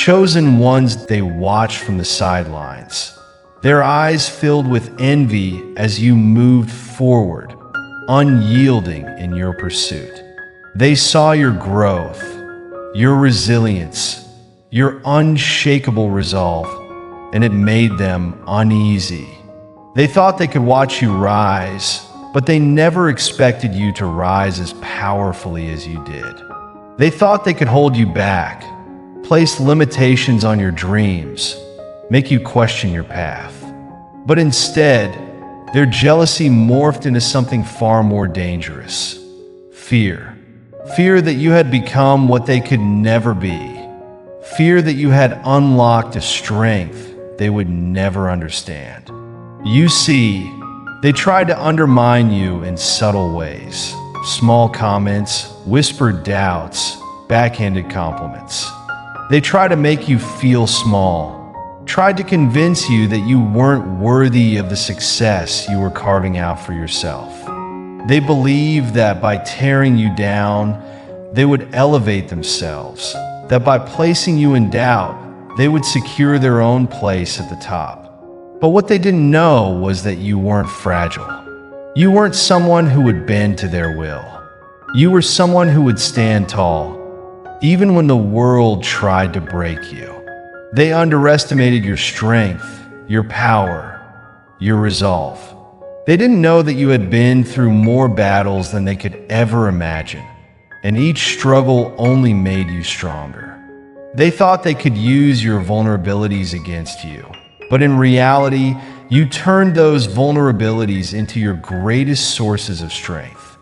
chosen ones they watched from the sidelines. Their eyes filled with envy as you moved forward, unyielding in your pursuit. They saw your growth, your resilience, your unshakable resolve, and it made them uneasy. They thought they could watch you rise, but they never expected you to rise as powerfully as you did. They thought they could hold you back, place limitations on your dreams, make you question your path. But instead, their jealousy morphed into something far more dangerous: fear. Fear that you had become what they could never be. Fear that you had unlocked a strength they would never understand. You see, they tried to undermine you in subtle ways. Small comments, whispered doubts, backhanded compliments. They tried to make you feel small, tried to convince you that you weren't worthy of the success you were carving out for yourself. They believed that by tearing you down, they would elevate themselves, that by placing you in doubt, they would secure their own place at the top. But what they didn't know was that you weren't fragile. You weren't someone who would bend to their will. You were someone who would stand tall, even when the world tried to break you. They underestimated your strength, your power, your resolve. They didn't know that you had been through more battles than they could ever imagine, and each struggle only made you stronger. They thought they could use your vulnerabilities against you, but in reality, you turned those vulnerabilities into your greatest sources of strength.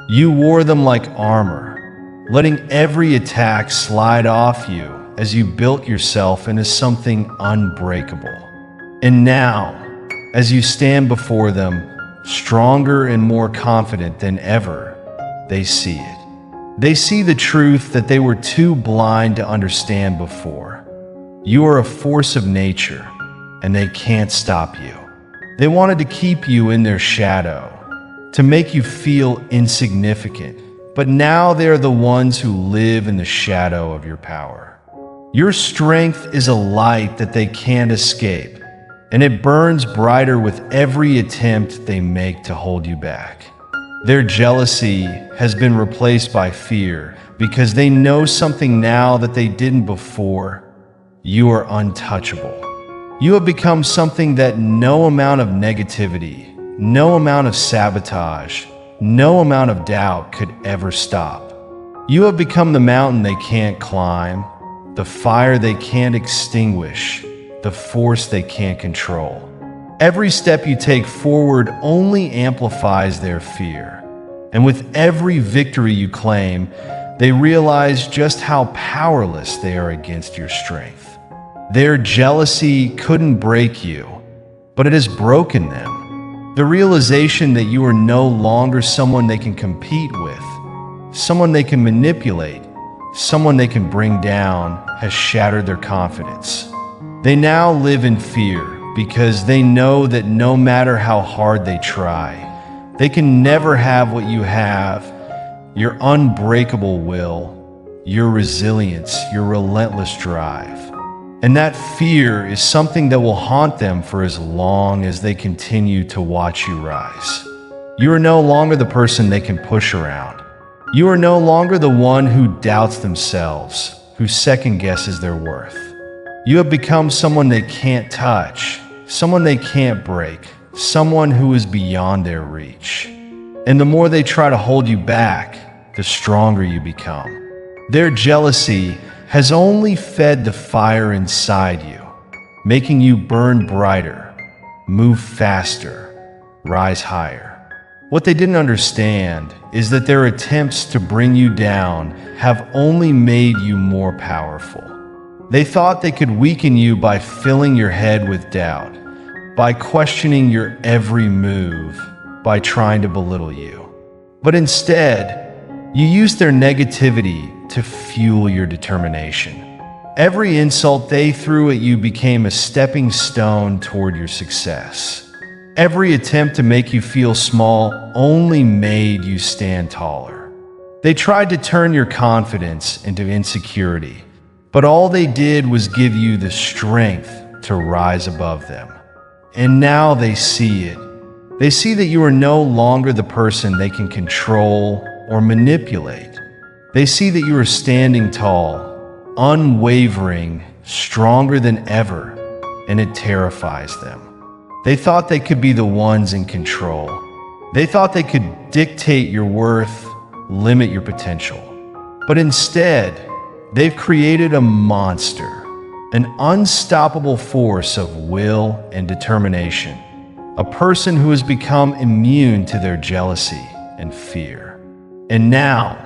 You wore them like armor, letting every attack slide off you as you built yourself into something unbreakable. And now, as you stand before them, stronger and more confident than ever, they see it. They see the truth that they were too blind to understand before. You are a force of nature, and they can't stop you. They wanted to keep you in their shadow, to make you feel insignificant, but now they are the ones who live in the shadow of your power. Your strength is a light that they can't escape, and it burns brighter with every attempt they make to hold you back. Their jealousy has been replaced by fear because they know something now that they didn't before. You are untouchable. You have become something that no amount of negativity, no amount of sabotage, no amount of doubt could ever stop. You have become the mountain they can't climb, the fire they can't extinguish, the force they can't control. Every step you take forward only amplifies their fear. And with every victory you claim, they realize just how powerless they are against your strength. Their jealousy couldn't break you, but it has broken them. The realization that you are no longer someone they can compete with, someone they can manipulate, someone they can bring down, has shattered their confidence. They now live in fear because they know that no matter how hard they try, they can never have what you have: your unbreakable will, your resilience, your relentless drive. And that fear is something that will haunt them for as long as they continue to watch you rise. You are no longer the person they can push around. You are no longer the one who doubts themselves, who second guesses their worth. You have become someone they can't touch, someone they can't break, someone who is beyond their reach. And the more they try to hold you back, the stronger you become. Their jealousy has only fed the fire inside you, making you burn brighter, move faster, rise higher. What they didn't understand is that their attempts to bring you down have only made you more powerful. They thought they could weaken you by filling your head with doubt, by questioning your every move, by trying to belittle you. But instead, you used their negativity to fuel your determination. Every insult they threw at you became a stepping stone toward your success. Every attempt to make you feel small only made you stand taller. They tried to turn your confidence into insecurity, But all they did was give you the strength to rise above them. And now they see it. They see that you are no longer the person they can control or manipulate. They see that you are standing tall, unwavering, stronger than ever, and it terrifies them. They thought they could be the ones in control. They thought they could dictate your worth, limit your potential. But instead, they've created a monster, an unstoppable force of will and determination, a person who has become immune to their jealousy and fear. And now,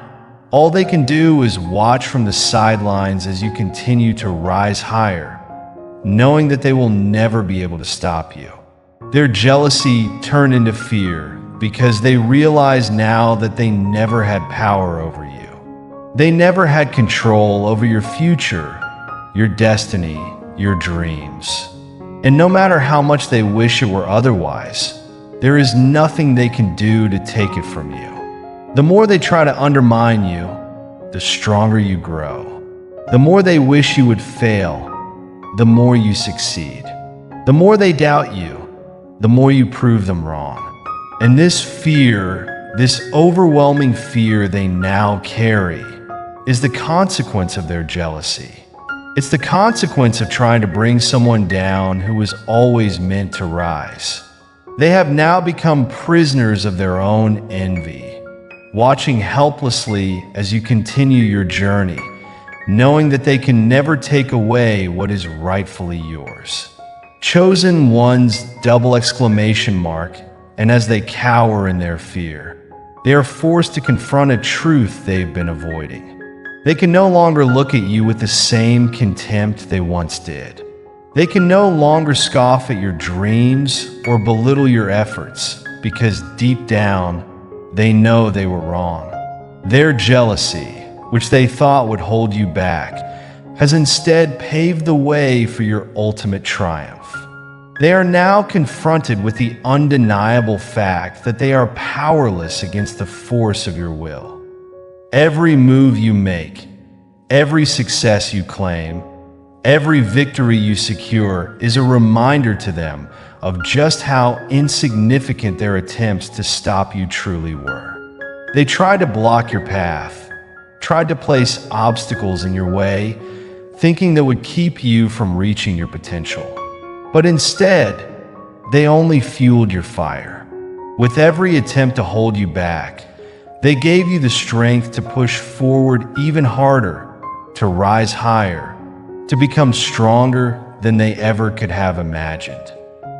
all they can do is watch from the sidelines as you continue to rise higher, knowing that they will never be able to stop you. Their jealousy turned into fear because they realize now that they never had power over you. They never had control over your future, your destiny, your dreams. And no matter how much they wish it were otherwise, there is nothing they can do to take it from you. The more they try to undermine you, the stronger you grow. The more they wish you would fail, the more you succeed. The more they doubt you, the more you prove them wrong. And this fear, this overwhelming fear they now carry, is the consequence of their jealousy. It's the consequence of trying to bring someone down who was always meant to rise. They have now become prisoners of their own envy, watching helplessly as you continue your journey, knowing that they can never take away what is rightfully yours. Chosen ones double exclamation mark, and as they cower in their fear, they are forced to confront a truth they've been avoiding. They can no longer look at you with the same contempt they once did. They can no longer scoff at your dreams or belittle your efforts because deep down, they know they were wrong. Their jealousy, which they thought would hold you back, has instead paved the way for your ultimate triumph. They are now confronted with the undeniable fact that they are powerless against the force of your will. Every move you make, every success you claim, every victory you secure is a reminder to them of just how insignificant their attempts to stop you truly were. They tried to block your path, tried to place obstacles in your way, thinking that would keep you from reaching your potential. But instead, they only fueled your fire. With every attempt to hold you back, they gave you the strength to push forward even harder, to rise higher, to become stronger than they ever could have imagined.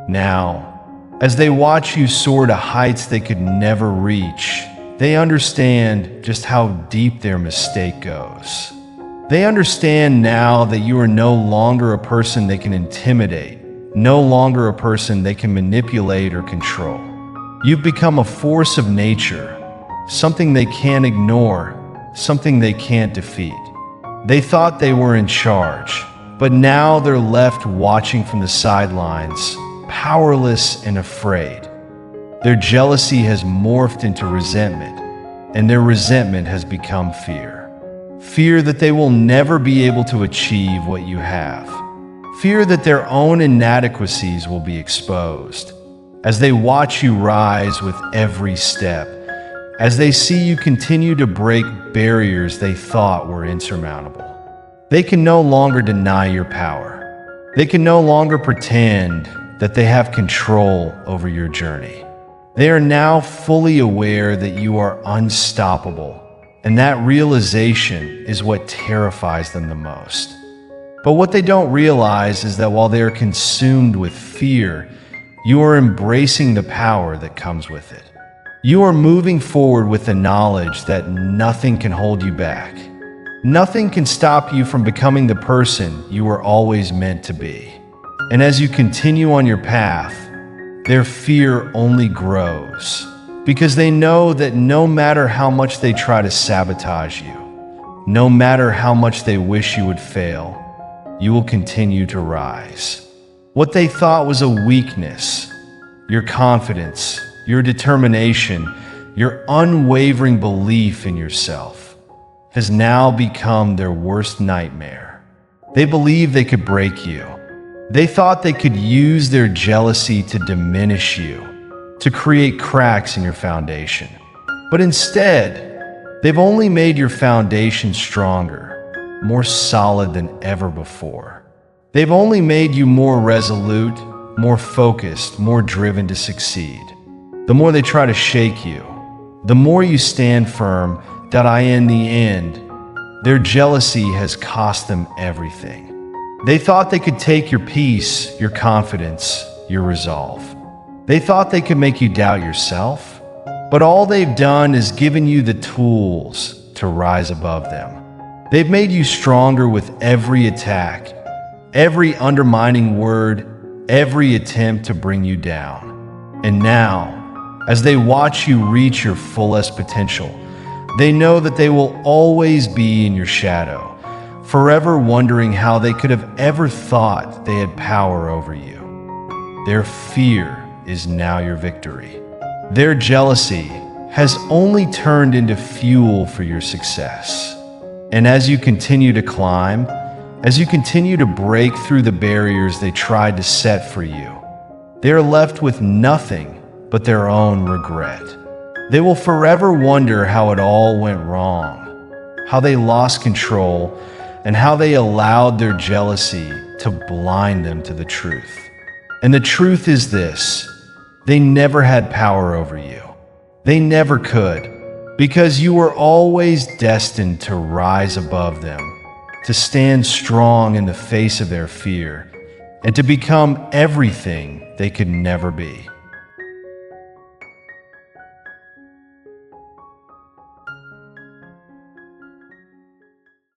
Now, as they watch you soar to heights they could never reach, they understand just how deep their mistake goes. They understand now that you are no longer a person they can intimidate, no longer a person they can manipulate or control. You've become a force of nature, something they can't ignore, something they can't defeat. They thought they were in charge, but now they're left watching from the sidelines, powerless and afraid. Their jealousy has morphed into resentment, and their resentment has become fear. Fear that they will never be able to achieve what you have. Fear that their own inadequacies will be exposed. As they watch you rise with every step, as they see you continue to break barriers they thought were insurmountable. They can no longer deny your power. They can no longer pretend that they have control over your journey. They are now fully aware that you are unstoppable, and that realization is what terrifies them the most. But what they don't realize is that while they are consumed with fear, you are embracing the power that comes with it. You are moving forward with the knowledge that nothing can hold you back. Nothing can stop you from becoming the person you were always meant to be. And as you continue on your path, their fear only grows because they know that no matter how much they try to sabotage you, no matter how much they wish you would fail, you will continue to rise. What they thought was a weakness, your confidence, your determination, your unwavering belief in yourself, has now become their worst nightmare. They believed they could break you. They thought they could use their jealousy to diminish you, to create cracks in your foundation. But instead, they've only made your foundation stronger, more solid than ever before. They've only made you more resolute, more focused, more driven to succeed. The more they try to shake you, the more you stand firm that in the end, their jealousy has cost them everything. They thought they could take your peace, your confidence, your resolve. They thought they could make you doubt yourself, but all they've done is given you the tools to rise above them. They've made you stronger with every attack, every undermining word, every attempt to bring you down. And now, as they watch you reach your fullest potential, they know that they will always be in your shadow, forever wondering how they could have ever thought they had power over you. Their fear is now your victory. Their jealousy has only turned into fuel for your success. And as you continue to climb, as you continue to break through the barriers they tried to set for you, they are left with nothing but their own regret. They will forever wonder how it all went wrong, how they lost control, and how they allowed their jealousy to blind them to the truth. And the truth is this: they never had power over you. They never could, because you were always destined to rise above them, to stand strong in the face of their fear, and to become everything they could never be.